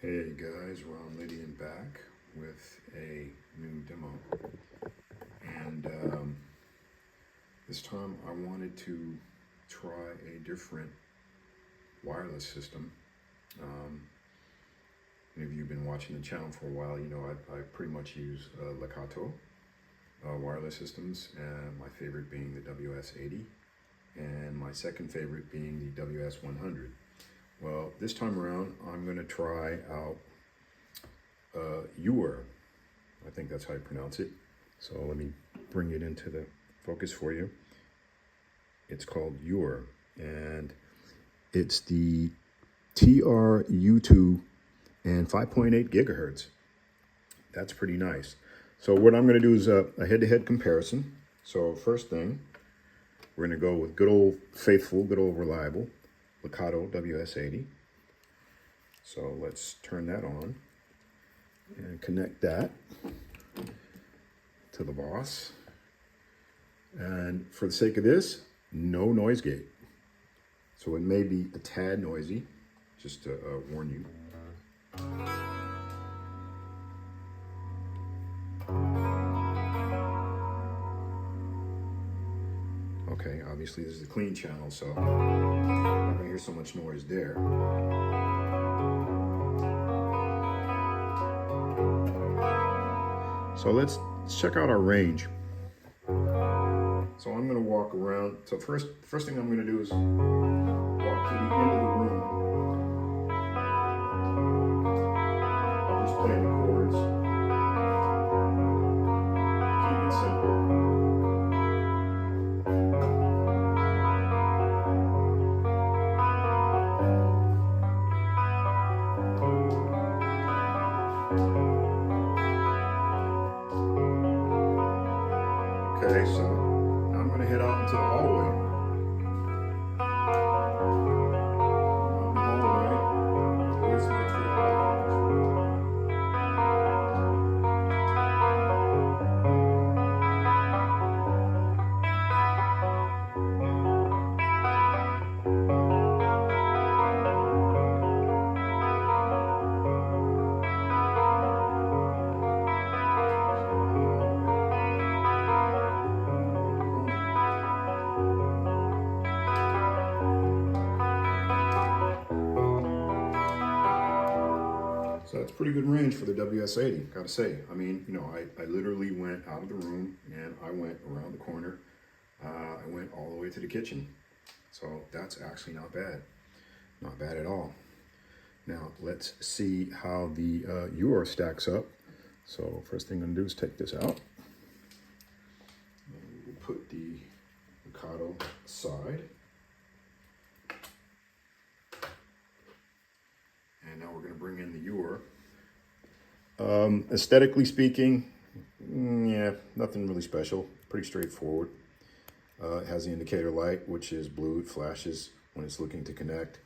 Hey guys, Ron Lydian back with a new demo, and this time I wanted to try a different wireless system. If you've been watching the channel for a while, you know I pretty much use Lekato wireless systems, and my favorite being the WS-80 and my second favorite being the WS-100. Well, this time around, I'm going to try out Yuer. I think that's how you pronounce it. So let me bring it into the focus for you. It's called Yuer, and it's the TR-U2 and 5.8 gigahertz. That's pretty nice. So what I'm going to do is a head-to-head comparison. So first thing, we're going to go with good old faithful, good old reliable Lekato WS-80. So let's turn that on and connect that to the boss. And for the sake of this, no noise gate. So it may be a tad noisy, just to warn you. Okay, obviously this is a clean channel, so I'm not gonna hear so much noise there. So let's check out our range. So I'm gonna walk around. So first thing I'm gonna do is walk to the end of the room. I'll just play the chords. Keep it simple. Okay, so now I'm going to head out into the hallway. Always look for the So that's pretty good range for the WS-80, gotta say. I mean, you know, I literally went out of the room and I went around the corner. I went all the way to the kitchen. So that's actually not bad. Not bad at all. Now, let's see how the Yuer stacks up. So first thing I'm gonna do is take this out. And we'll put the Lekato aside. And now we're going to bring in the Yuer. Aesthetically speaking, yeah, nothing really special. Pretty straightforward. It has the indicator light, which is blue. It flashes when it's looking to connect.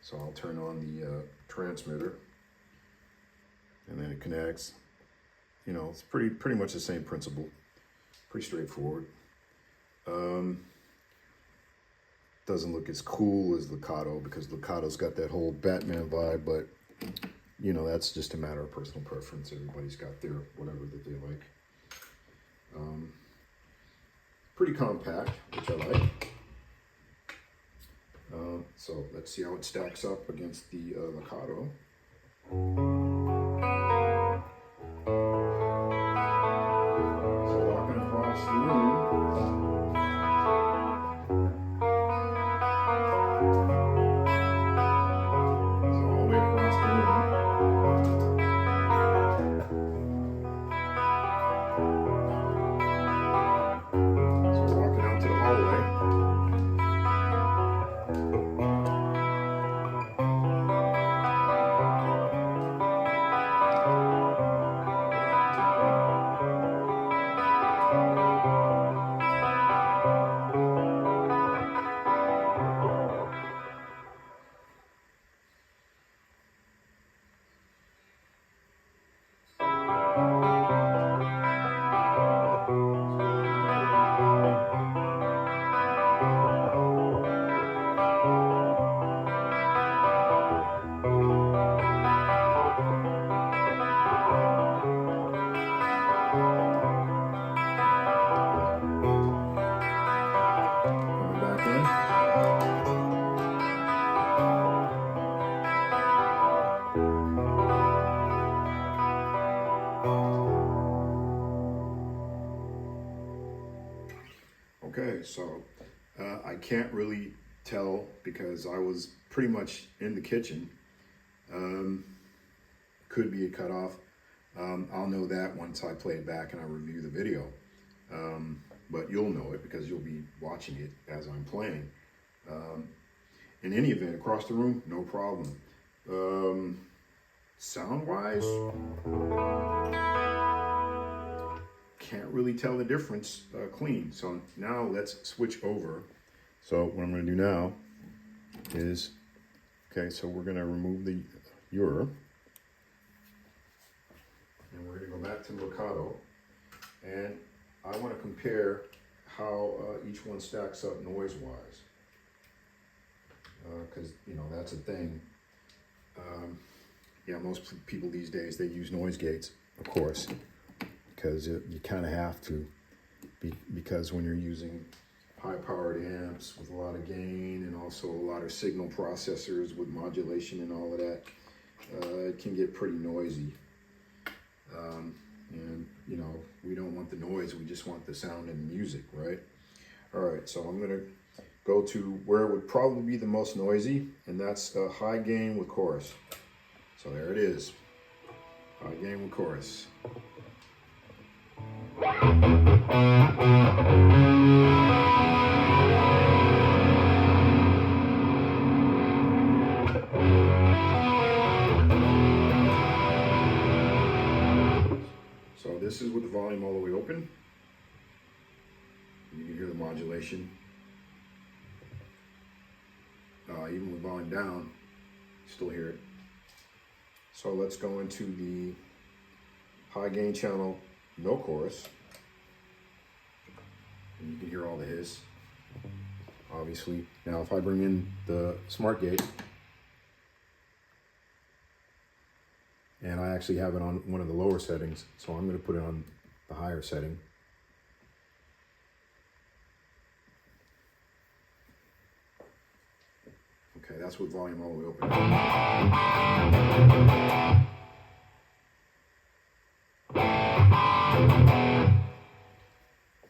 So I'll turn on the transmitter, and then it connects. You know, it's pretty much the same principle. Pretty straightforward. Doesn't look as cool as Lekato, because Lekato's got that whole Batman vibe, but you know, that's just a matter of personal preference. Everybody's got their whatever that they like. Pretty compact, which I like. So let's see how it stacks up against the Lekato. So walking across the room. can't really tell because I was pretty much in the kitchen. Could be a cutoff. I'll know that once I play it back and I review the video. But you'll know it because you'll be watching it as I'm playing. In any event, across the room, no problem. Sound-wise, can't really tell the difference clean. So now let's switch over. So what I'm going to do now is, okay, so we're going to remove the Yuer, and we're going to go back to the Lekato, and I want to compare how each one stacks up noise-wise, because you know that's a thing. Yeah, most people these days, they use noise gates, of course, because you kind of have to, because when you're using high-powered amps with a lot of gain and also a lot of signal processors with modulation and all of that, it can get pretty noisy. And you know, we don't want the noise, we just want the sound and music, right? All right, so I'm gonna go to where it would probably be the most noisy, and that's high gain with chorus. So there it is, high gain with chorus. So this is with the volume all the way open. You can hear the modulation. Even with volume down, you still hear it. So let's go into the high gain channel, no chorus. And you can hear all the hiss, obviously. Now if I bring in the smart gate, and I actually have it on one of the lower settings, so I'm going to put it on the higher setting. Okay, that's with volume all the way open.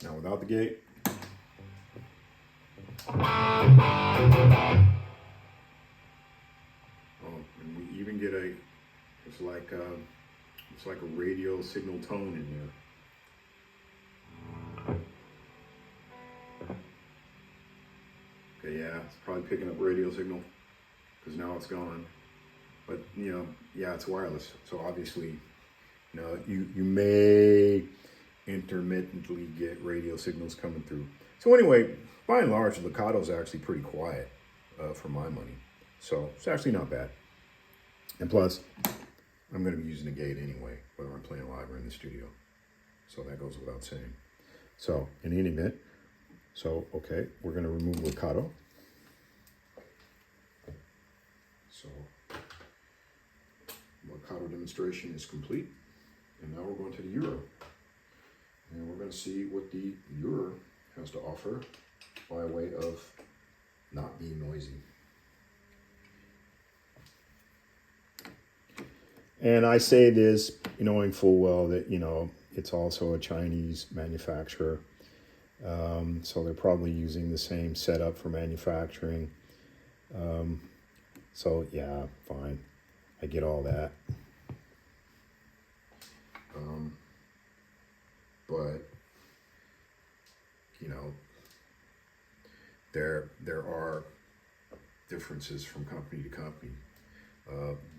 Now without the gate. Oh, and we even get it's like a radio signal tone in there. Okay, yeah, it's probably picking up radio signal because now it's gone. But you know, yeah, it's wireless, so obviously, you know, you may intermittently get radio signals coming through. So anyway, by and large, the Lekato's actually pretty quiet for my money. So it's actually not bad. And plus, I'm going to be using the gate anyway, whether I'm playing live or in the studio. So that goes without saying. So in any event, so okay, we're going to remove Lekato. So Lekato demonstration is complete. And now we're going to the Yuer. And we're going to see what the Yuer has to offer by way of not being noisy. And I say this knowing full well that, you know, it's also a Chinese manufacturer. So they're probably using the same setup for manufacturing. So yeah, fine. I get all that. But, you know, there are differences from company to company.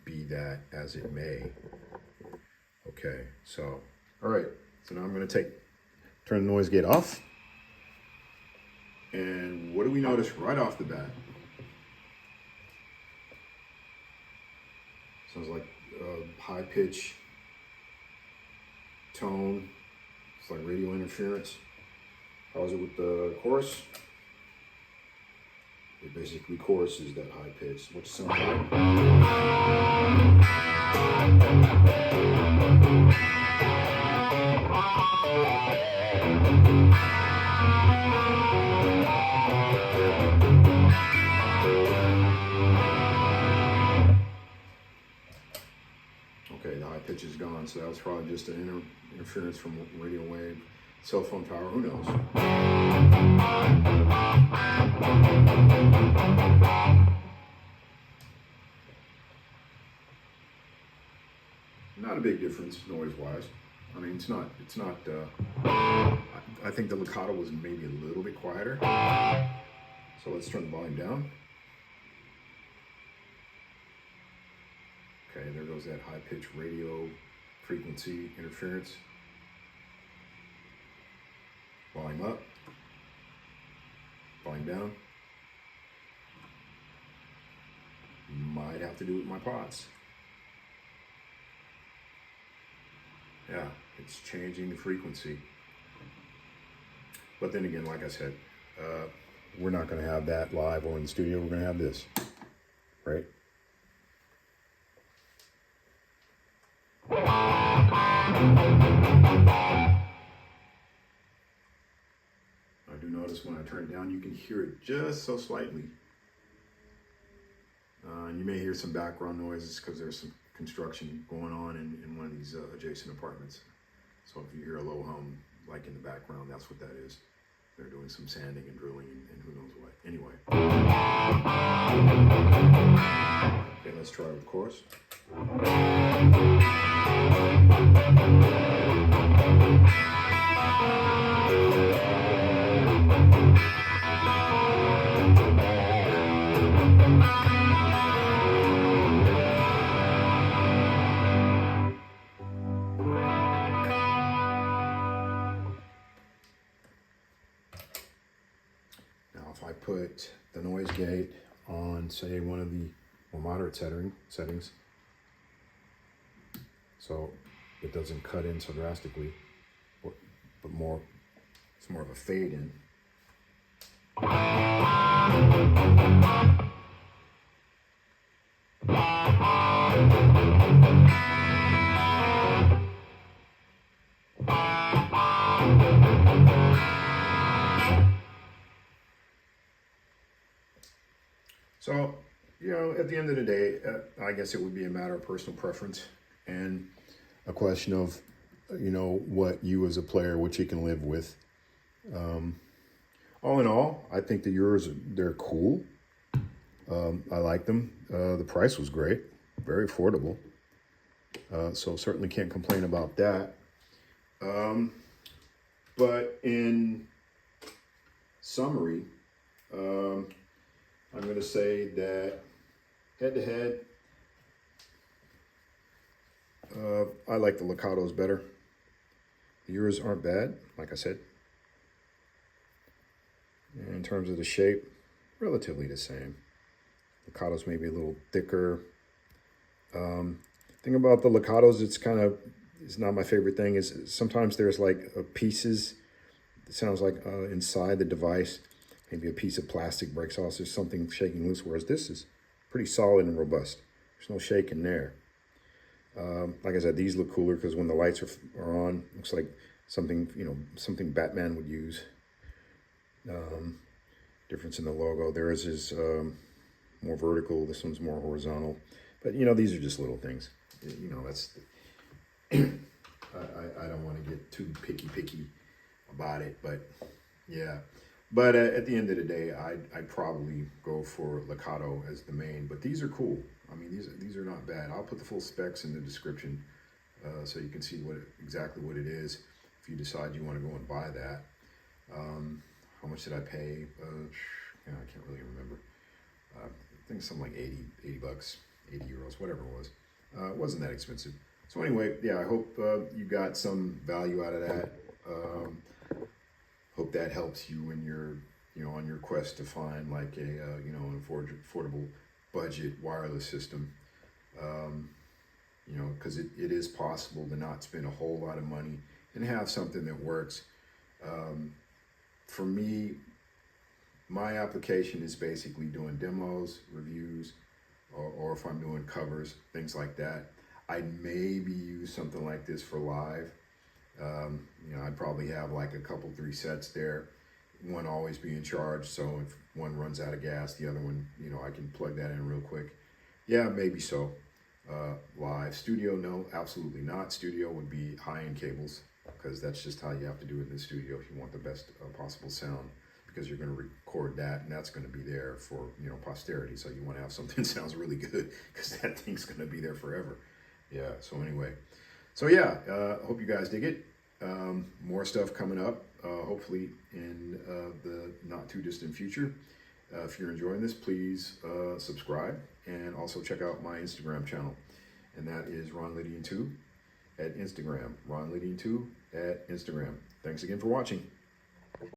Be that as it may. Okay, so, all right, so now I'm going to turn the noise gate off. And what do we notice right off the bat? Sounds like high pitch tone. It's like radio interference. How is it with the chorus? It basically choruses that high pitch, which sounds like. Okay, the high pitch is gone, so that was probably just an interference from a radio wave. cell phone tower, who knows? Not a big difference noise-wise. I mean, it's not, I think the Lekato was maybe a little bit quieter. So let's turn the volume down. Okay, there goes that high-pitched radio frequency interference. Volume up, volume down. Might have to do with my pots. Yeah, it's changing the frequency. But then again, like I said, we're not going to have that live or in the studio. We're going to have this, right? I do notice when I turn it down, you can hear it just so slightly. And you may hear some background noises because there's some construction going on in one of these adjacent apartments. So if you hear a low hum, like in the background, that's what that is. They're doing some sanding and drilling and who knows what. Anyway. Okay, let's try it with chorus. If I put the noise gate on, say, one of the more moderate settings, so it doesn't cut in so drastically, but more, it's more of a fade in. So, you know, at the end of the day, I guess it would be a matter of personal preference and a question of, you know, what you as a player, what you can live with. All in all, I think the Yuers, they're cool. I like them. The price was great, very affordable. So certainly can't complain about that. But in summary, I'm going to say that head-to-head, I like the Lekatos better. The Yuers aren't bad, like I said. And in terms of the shape, relatively the same. Lekatos may be a little thicker. Thing about the Lekatos, it's not my favorite thing, is sometimes there's like pieces, it sounds like inside the device, maybe a piece of plastic breaks off, there's something shaking loose, whereas this is pretty solid and robust. There's no shaking there. Like I said, these look cooler because when the lights are on, looks like something, you know, something Batman would use. Difference in the logo. Theirs is more vertical, this one's more horizontal. But, you know, these are just little things. You know, that's, I don't want to get too picky about it, but yeah. But at the end of the day, I'd probably go for Lekato as the main, but these are cool. I mean, these are not bad. I'll put the full specs in the description so you can see exactly what it is if you decide you want to go and buy that. How much did I pay? Yeah, I can't really remember. I think something like 80 bucks, 80 euros, whatever it was. It wasn't that expensive. So anyway, yeah, I hope you got some value out of that. Hope that helps you when you're, you know, on your quest to find like a, you know, an affordable budget wireless system. You know, because it is possible to not spend a whole lot of money and have something that works. For me, my application is basically doing demos, reviews, or if I'm doing covers, things like that. I'd maybe use something like this for live. You know, I'd probably have like a couple, 3 sets there. One always being charged, so if one runs out of gas, the other one, you know, I can plug that in real quick. Yeah, maybe so. Live. Studio, no, absolutely not. Studio would be high-end cables because that's just how you have to do it in the studio if you want the best possible sound, because you're going to record that and that's going to be there for, you know, posterity. So you want to have something that sounds really good, because that thing's going to be there forever. Yeah, so anyway, so yeah, hope you guys dig it. More stuff coming up, hopefully in the not too distant future. If you're enjoying this, please subscribe, and also check out my Instagram channel, and that is RonLithium2 at Instagram. RonLithium2 at Instagram. Thanks again for watching.